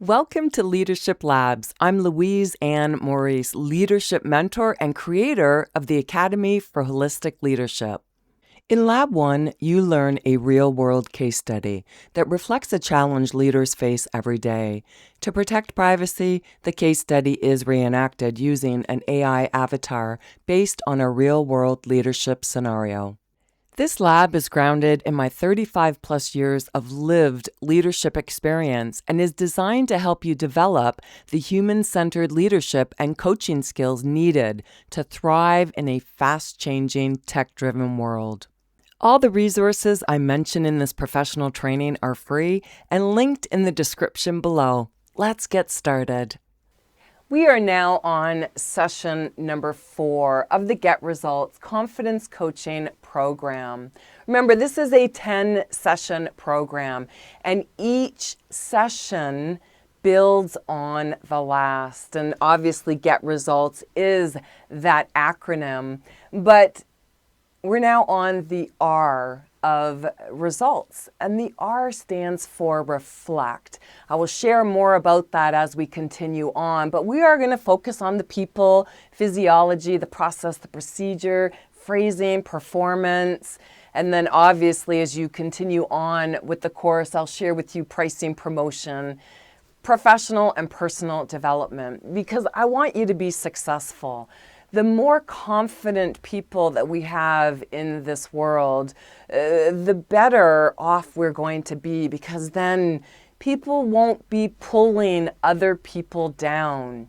Welcome to Leadership Labs. I'm Louise and Maurice, leadership mentor and creator of the Academy for Holistic Leadership. In Lab 1, you learn a real-world case study that reflects a challenge leaders face every day. To protect privacy, the case study is reenacted using an AI avatar based on a real-world leadership scenario. This lab is grounded in my 35-plus years of lived leadership experience and is designed to help you develop the human-centered leadership and coaching skills needed to thrive in a fast-changing, tech-driven world. All the resources I mention in this professional training are free and linked in the description below. Let's get started. We are now on session number 4 of the Get Results Confidence Coaching Program. Remember, this is a 10-session program, and each session builds on the last. And obviously, Get Results is that acronym, but we're now on the R of results, and the R stands for reflect. I will share more about that as we continue on, but we are going to focus on the people, physiology, the process, the procedure, phrasing, performance, and then obviously as you continue on with the course, I'll share with you pricing, promotion, professional and personal development, because I want you to be successful. The more confident people that we have in this world, the better off we're going to be, because then people won't be pulling other people down.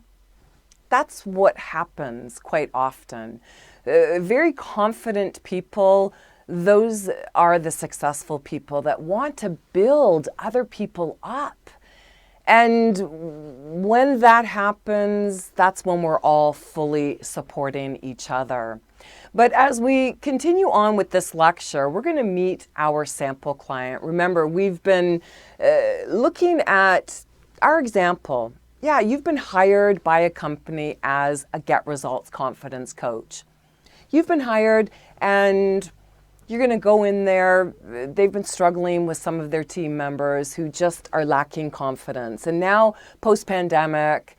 That's what happens quite often. Very confident people, those are the successful people that want to build other people up. And when that happens, that's when we're all fully supporting each other. But as we continue on with this lecture, we're going to meet our sample client. Remember, we've been looking at our example. Yeah, you've been hired by a company as a Get Results confidence coach. You've been hired and you're going to go in there. They've been struggling with some of their team members who just are lacking confidence. And now, post-pandemic,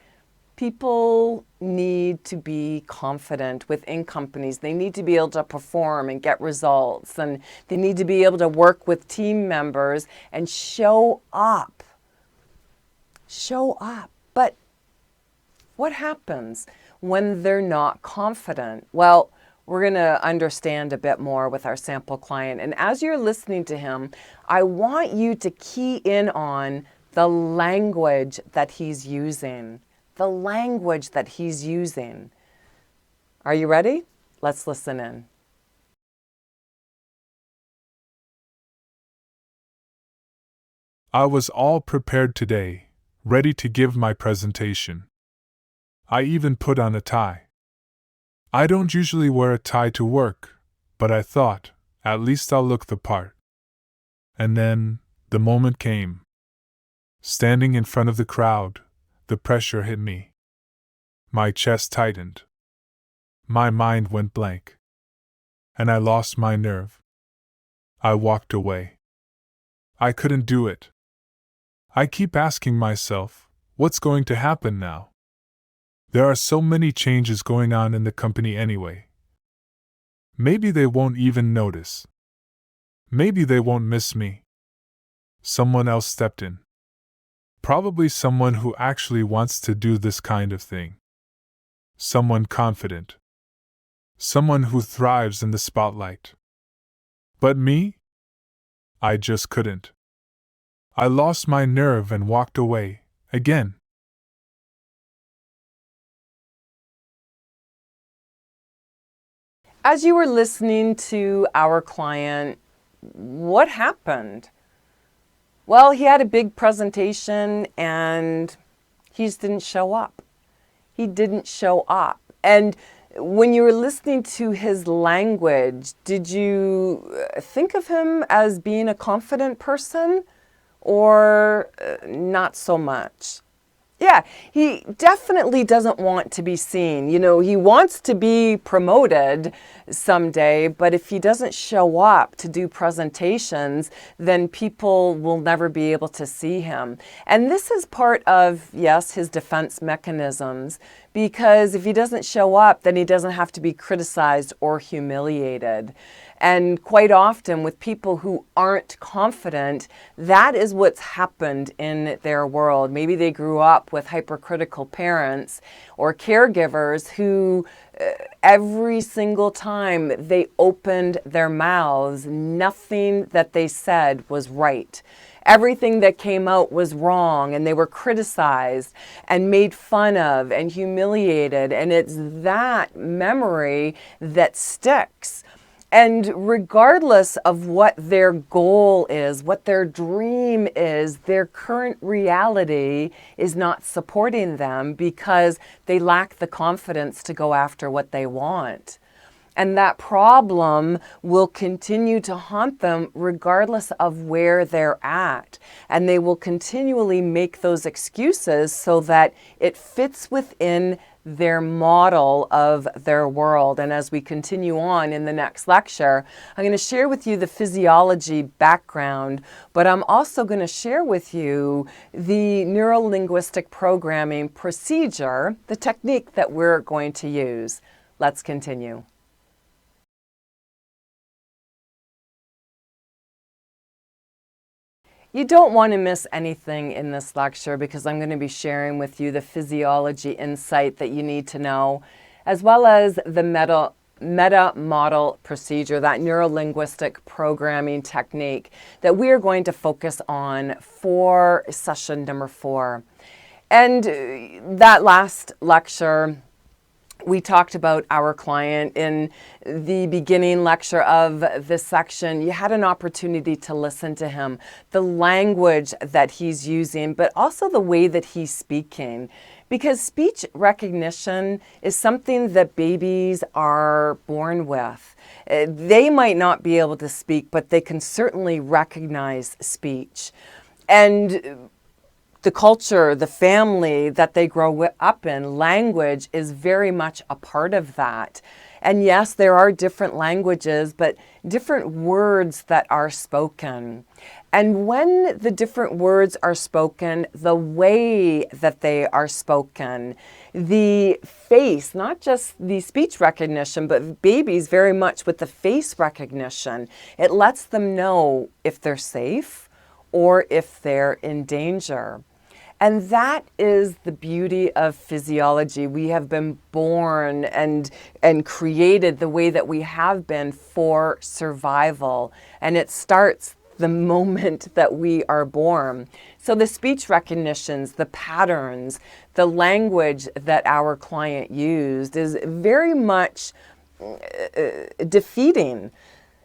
people need to be confident within companies. They need to be able to perform and get results. And they need to be able to work with team members and show up. Show up. But what happens when they're not confident? Well, we're going to understand a bit more with our sample client. And as you're listening to him, I want you to key in on the language that he's using. The language that he's using. Are you ready? Let's listen in. I was all prepared today, ready to give my presentation. I even put on a tie. I don't usually wear a tie to work, but I thought, at least I'll look the part. And then, the moment came. Standing in front of the crowd, the pressure hit me. My chest tightened. My mind went blank. And I lost my nerve. I walked away. I couldn't do it. I keep asking myself, what's going to happen now? There are so many changes going on in the company anyway. Maybe they won't even notice. Maybe they won't miss me. Someone else stepped in. Probably someone who actually wants to do this kind of thing. Someone confident. Someone who thrives in the spotlight. But me? I just couldn't. I lost my nerve and walked away, again. As you were listening to our client, what happened? Well, he had a big presentation and he just didn't show up. He didn't show up. And when you were listening to his language, did you think of him as being a confident person or not so much? Yeah, he definitely doesn't want to be seen. You know, he wants to be promoted someday, but if he doesn't show up to do presentations, then people will never be able to see him. And this is part of, yes, his defense mechanisms, because if he doesn't show up, then he doesn't have to be criticized or humiliated. And quite often with people who aren't confident, that is what's happened in their world. Maybe they grew up with hypercritical parents or caregivers who every single time they opened their mouths, nothing that they said was right. Everything that came out was wrong, and they were criticized and made fun of and humiliated. And it's that memory that sticks. And regardless of what their goal is, what their dream is, their current reality is not supporting them because they lack the confidence to go after what they want. And that problem will continue to haunt them regardless of where they're at. And they will continually make those excuses so that it fits within their model of their world. And as we continue on in the next lecture, I'm going to share with you the physiology background, but I'm also going to share with you the neuro-linguistic programming procedure, the technique that we're going to use. Let's continue. You don't want to miss anything in this lecture because I'm going to be sharing with you the physiology insight that you need to know, as well as the meta model procedure, that neuro-linguistic programming technique that we are going to focus on for session number 4. And that last lecture, we talked about our client. In the beginning lecture of this section, you had an opportunity to listen to him, the language that he's using, but also the way that he's speaking. Because speech recognition is something that babies are born with. They might not be able to speak, but they can certainly recognize speech. And the culture, the family that they grow up in, language is very much a part of that. And yes, there are different languages, but different words that are spoken. And when the different words are spoken, the way that they are spoken, the face, not just the speech recognition, but babies very much with the face recognition, it lets them know if they're safe or if they're in danger. And that is the beauty of physiology. We have been born and created the way that we have been for survival. And it starts the moment that we are born. So the speech recognitions, the patterns, the language that our client used is very much defeating.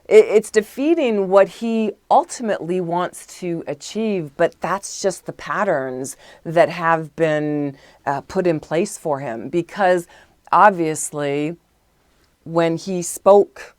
It's defeating what he ultimately wants to achieve, but that's just the patterns that have been put in place for him. Because obviously, when he spoke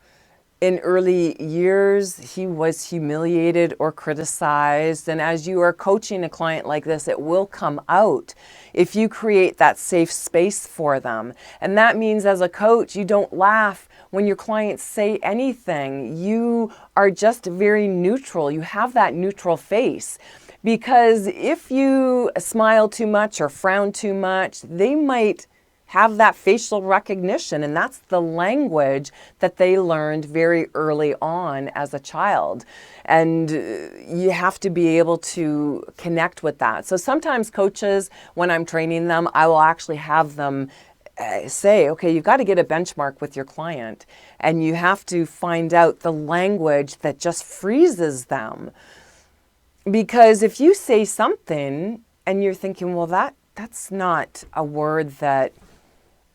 in early years, he was humiliated or criticized. And as you are coaching a client like this, it will come out if you create that safe space for them. And that means as a coach, you don't laugh when your clients say anything. You are just very neutral. You have that neutral face. Because if you smile too much or frown too much, they might have that facial recognition, and that's the language that they learned very early on as a child. And you have to be able to connect with that. So sometimes coaches, when I'm training them, I will actually have them say, okay, you've got to get a benchmark with your client, and you have to find out the language that just freezes them. Because if you say something and you're thinking, well, that's not a word that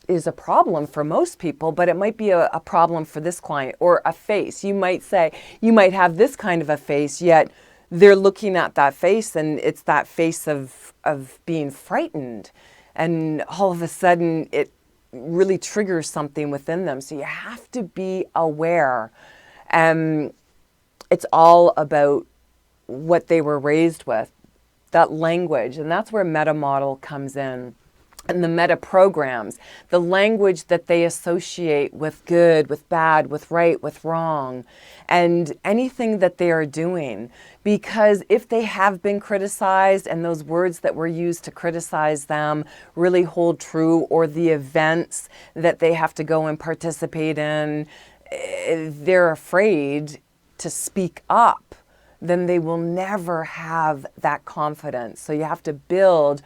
is a problem for most people, but it might be a problem for this client, or a face. You might say, you might have this kind of a face, yet they're looking at that face and it's that face of being frightened. And all of a sudden it really triggers something within them. So you have to be aware. It's all about what they were raised with. that language, and that's where meta model comes in. And the meta programs, the language that they associate with good, with bad, with right, with wrong, and anything that they are doing. Because if they have been criticized and those words that were used to criticize them really hold true, or the events that they have to go and participate in, they're afraid to speak up, then they will never have that confidence. So you have to build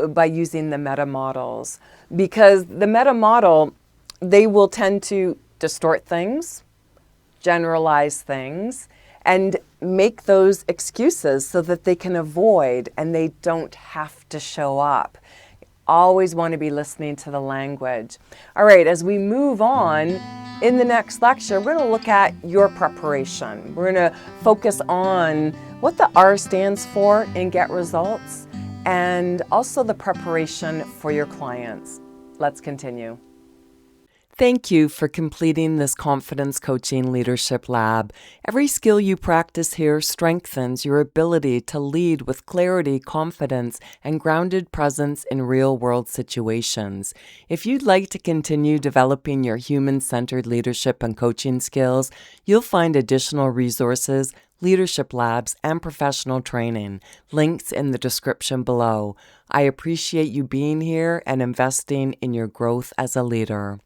by using the meta models, because the meta model, they will tend to distort things, generalize things, and make those excuses so that they can avoid and they don't have to show up. Always want to be listening to the language. All right, as we move on, in the next lecture, we're going to look at your preparation. We're going to focus on what the R stands for in Get Results, and also the preparation for your clients. Let's continue. Thank you for completing this Confidence Coaching Leadership Lab. Every skill you practice here strengthens your ability to lead with clarity, confidence, and grounded presence in real-world situations. If you'd like to continue developing your human-centered leadership and coaching skills, you'll find additional resources, leadership labs, and professional training. Links in the description below. I appreciate you being here and investing in your growth as a leader.